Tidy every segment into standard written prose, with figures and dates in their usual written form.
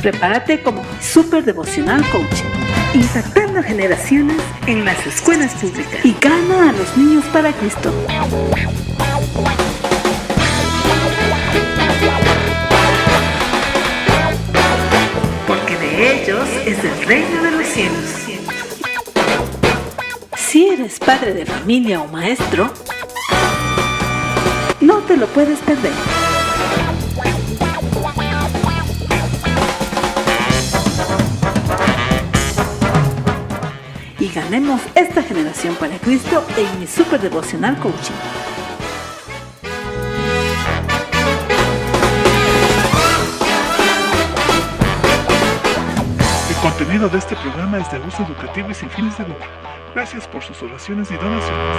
Prepárate como mi Super Devocional Coaching, impactando generaciones en las escuelas públicas. y gana a los niños para Cristo. Porque de ellos es el reino de los cielos. Si eres padre de familia o maestro, no te lo puedes perder. Y ganemos esta generación para Cristo en mi Super Devocional Coaching. El contenido de este programa es de uso educativo y sin fines de lucro. Gracias por sus oraciones y donaciones.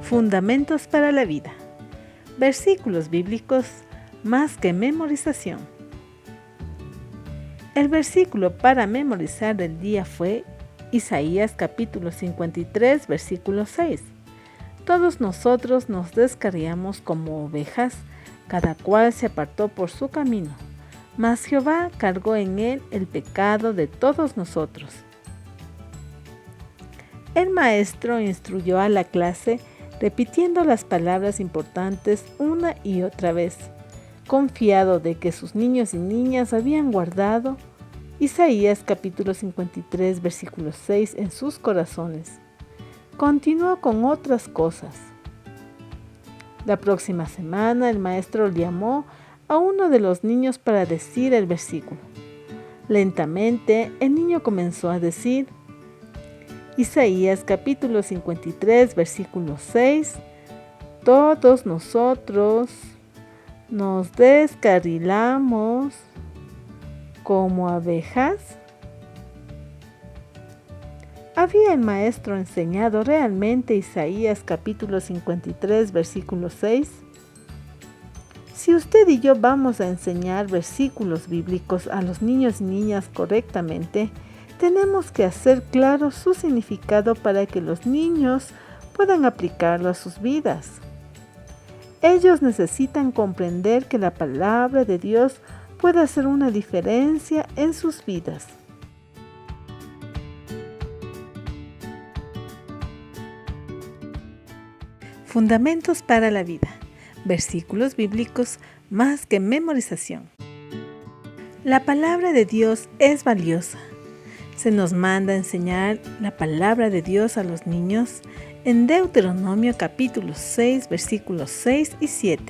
Fundamentos para la vida. Versículos bíblicos más que memorización. El versículo para memorizar del día fue Isaías capítulo 53, versículo 6. Todos nosotros nos descarriamos como ovejas, cada cual se apartó por su camino, mas Jehová cargó en él el pecado de todos nosotros. El maestro instruyó a la clase repitiendo las palabras importantes una y otra vez, confiado de que sus niños y niñas habían guardado Isaías capítulo 53, versículo 6 en sus corazones. Continuó con otras cosas. La próxima semana el maestro llamó a uno de los niños para decir el versículo. Lentamente el niño comenzó a decir Isaías capítulo 53, versículo 6. Todos nosotros nos descarrilamos como abejas. ¿Había el maestro enseñado realmente Isaías capítulo 53, versículo 6? Si usted y yo vamos a enseñar versículos bíblicos a los niños y niñas correctamente, tenemos que hacer claro su significado para que los niños puedan aplicarlo a sus vidas. Ellos necesitan comprender que la palabra de Dios puede hacer una diferencia en sus vidas. Fundamentos para la vida. Versículos bíblicos más que memorización. La palabra de Dios es valiosa. Se nos manda a enseñar la palabra de Dios a los niños en Deuteronomio capítulo 6, versículos 6 y 7.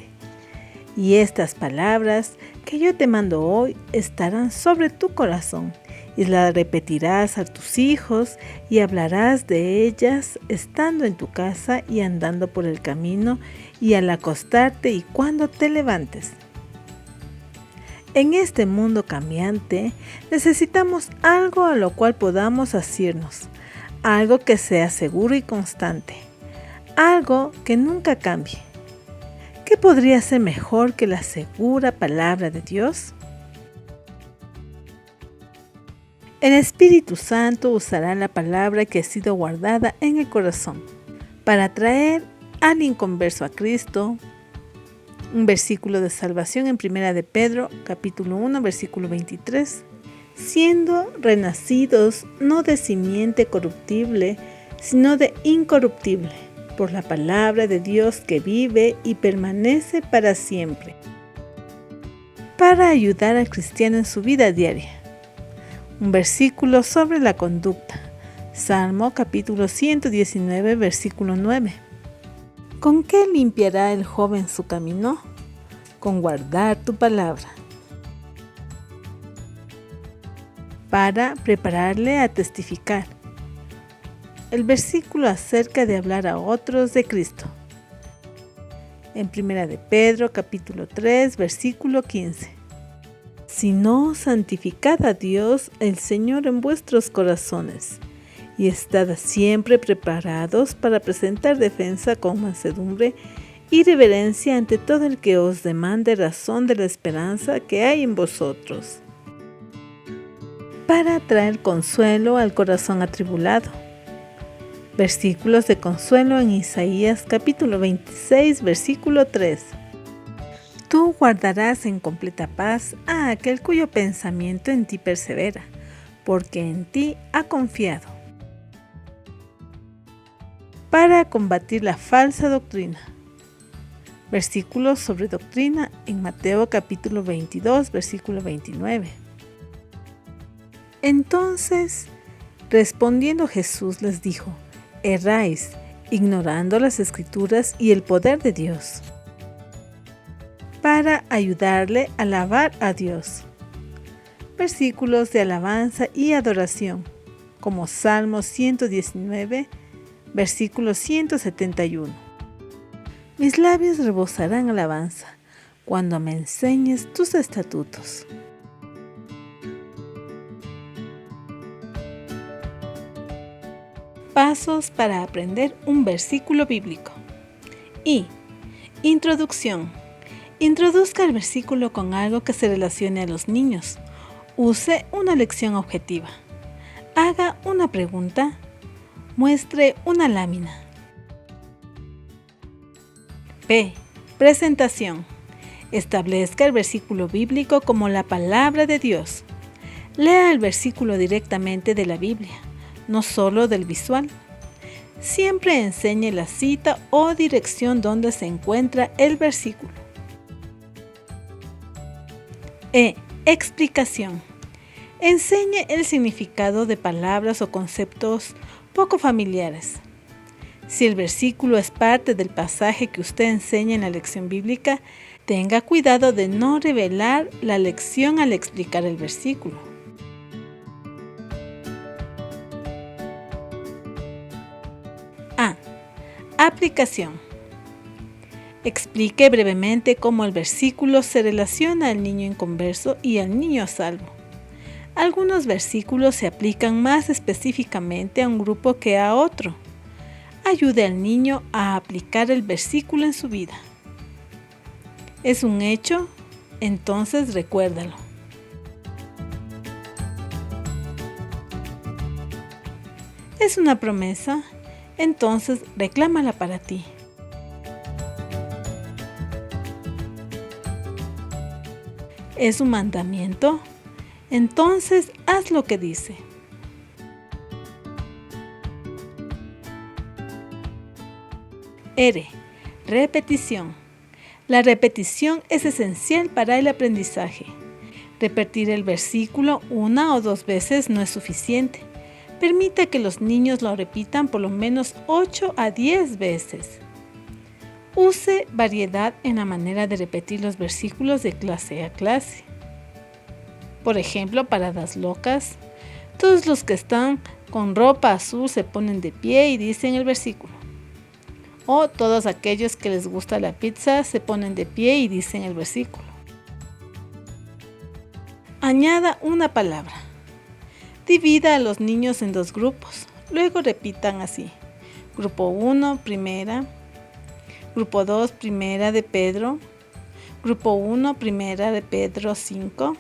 Y estas palabras que yo te mando hoy estarán sobre tu corazón, y las repetirás a tus hijos y hablarás de ellas estando en tu casa y andando por el camino y al acostarte y cuando te levantes. En este mundo cambiante necesitamos algo a lo cual podamos asirnos, algo que sea seguro y constante, algo que nunca cambie. ¿Qué podría ser mejor que la segura palabra de Dios? El Espíritu Santo usará la palabra que ha sido guardada en el corazón para traer al inconverso a Cristo. Un versículo de salvación en 1 de Pedro, capítulo 1, versículo 23. Siendo renacidos no de simiente corruptible, sino de incorruptible, por la palabra de Dios que vive y permanece para siempre. Para ayudar al cristiano en su vida diaria. Un versículo sobre la conducta. Salmo capítulo 119, versículo 9. ¿Con qué limpiará el joven su camino? Con guardar tu palabra. Para prepararle a testificar. El versículo acerca de hablar a otros de Cristo. En 1 de Pedro capítulo 3, versículo 15. Sino santificad a Dios el Señor en vuestros corazones, y estad siempre preparados para presentar defensa con mansedumbre y reverencia ante todo el que os demande razón de la esperanza que hay en vosotros, para traer consuelo al corazón atribulado, Versículos de consuelo en Isaías capítulo 26, versículo 3. Tú guardarás en completa paz a aquel cuyo pensamiento en ti persevera, porque en ti ha confiado. Para combatir la falsa doctrina. Versículos sobre doctrina en Mateo capítulo 22, versículo 29. Entonces, respondiendo Jesús les dijo: erráis, ignorando las Escrituras y el poder de Dios. Para ayudarle a alabar a Dios. Versículos de alabanza y adoración, como Salmo 119, versículo 171. Mis labios rebosarán alabanza cuando me enseñes tus estatutos. Pasos para aprender un versículo bíblico. Introducción. Introduzca el versículo con algo que se relacione a los niños. Use una lección objetiva. Haga una pregunta. Muestre una lámina. Presentación. Establezca el versículo bíblico como la palabra de Dios. Lea el versículo directamente de la Biblia, no solo del visual. Siempre enseñe la cita o dirección donde se encuentra el versículo. Explicación. Enseñe el significado de palabras o conceptos poco familiares. Si el versículo es parte del pasaje que usted enseña en la lección bíblica, tenga cuidado de no revelar la lección al explicar el versículo. Aplicación. Explique brevemente cómo el versículo se relaciona al niño inconverso y al niño a salvo. Algunos versículos se aplican más específicamente a un grupo que a otro. Ayude al niño a aplicar el versículo en su vida. ¿Es un hecho? Entonces recuérdalo. ¿Es una promesa? Entonces reclámala para ti. ¿Es un mandamiento? Entonces haz lo que dice. Repetición. La repetición es esencial para el aprendizaje. Repetir el versículo 1 o 2 veces no es suficiente. Permita que los niños lo repitan por lo menos 8 a 10 veces. Use variedad en la manera de repetir los versículos de clase a clase. Por ejemplo, paradas locas. Todos los que están con ropa azul se ponen de pie y dicen el versículo. O todos aquellos que les gusta la pizza se ponen de pie y dicen el versículo. Añada una palabra. Divida a los niños en 2 grupos. Luego repitan así. Grupo 1, primera. Grupo 2, primera de Pedro. Grupo 1, primera de Pedro 5.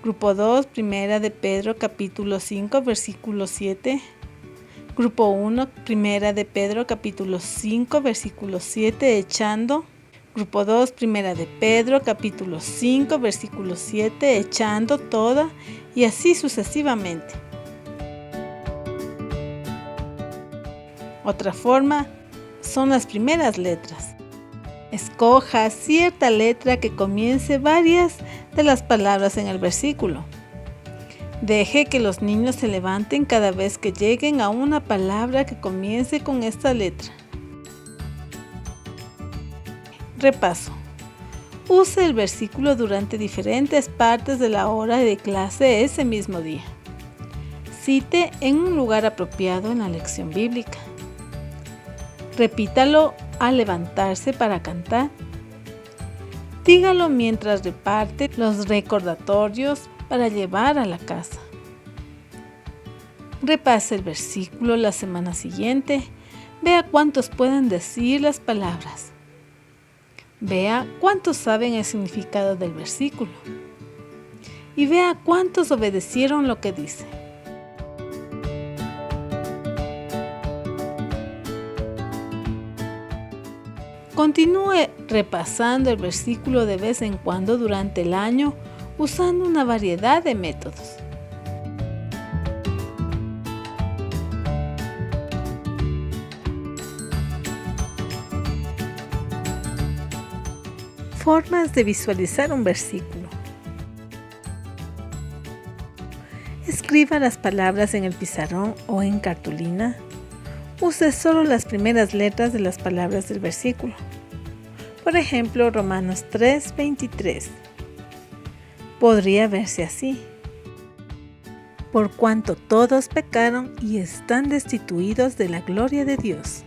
Grupo 2, primera de Pedro capítulo 5, versículo 7. Grupo 1, primera de Pedro capítulo 5, versículo 7, echando. Grupo 2, primera de Pedro capítulo 5, versículo 7, echando toda, y así sucesivamente. Otra forma son las primeras letras. Escoja cierta letra que comience varias de las palabras en el versículo. Deje que los niños se levanten cada vez que lleguen a una palabra que comience con esta letra. Repaso. Use el versículo durante diferentes partes de la hora de clase ese mismo día. Cite en un lugar apropiado en la lección bíblica. Repítalo al levantarse para cantar. Dígalo mientras reparte los recordatorios para llevar a la casa. Repase el versículo la semana siguiente. Vea cuántos pueden decir las palabras. Vea cuántos saben el significado del versículo. Y vea cuántos obedecieron lo que dice. Continúe repasando el versículo de vez en cuando durante el año usando una variedad de métodos. Formas de visualizar un versículo. Escriba las palabras en el pizarrón o en cartulina. Use solo las primeras letras de las palabras del versículo. Por ejemplo, Romanos 3:23. Podría verse así: por cuanto todos pecaron y están destituidos de la gloria de Dios.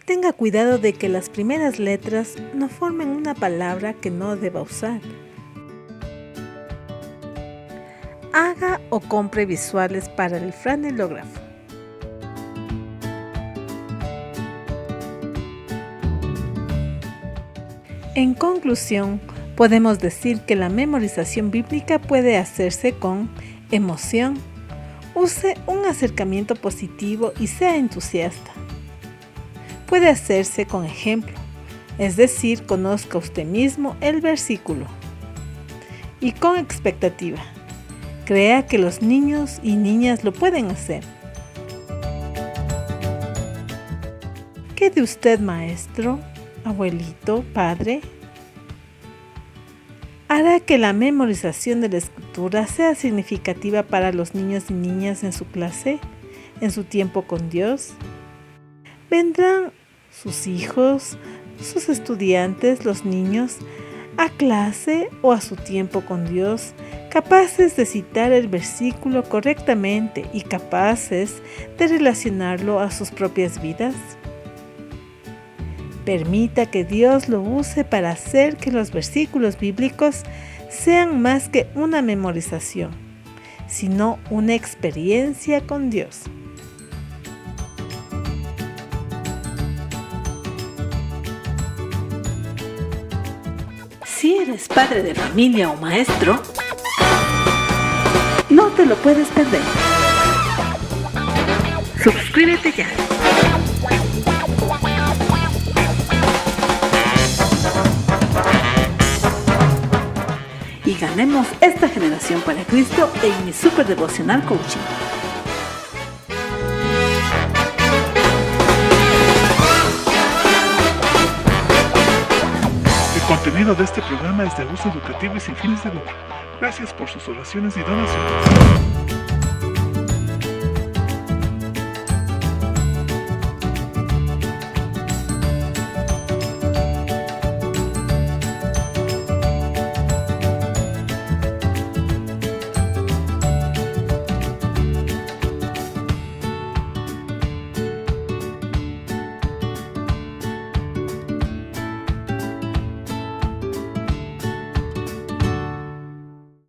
Tenga cuidado de que las primeras letras no formen una palabra que no deba usar. Haga o compre visuales para el franelógrafo. En conclusión, podemos decir que la memorización bíblica puede hacerse con emoción. Use un acercamiento positivo y sea entusiasta. Puede hacerse con ejemplo, es decir, conozca usted mismo el versículo. Y con expectativa, crea que los niños y niñas lo pueden hacer. ¿Qué de usted, maestro, abuelito, padre? Hará que la memorización de la escritura sea significativa para los niños y niñas en su clase, en su tiempo con Dios. ¿Vendrán sus hijos, sus estudiantes, los niños, a clase o a su tiempo con Dios, capaces de citar el versículo correctamente y capaces de relacionarlo a sus propias vidas? Permita que Dios lo use para hacer que los versículos bíblicos sean más que una memorización, sino una experiencia con Dios. Si eres padre de familia o maestro, no te lo puedes perder. Suscríbete ya. Y ganemos esta generación para Cristo en mi Super Devocional Coaching. El contenido de este programa es de uso educativo y sin fines de lucro. Gracias por sus oraciones y donaciones.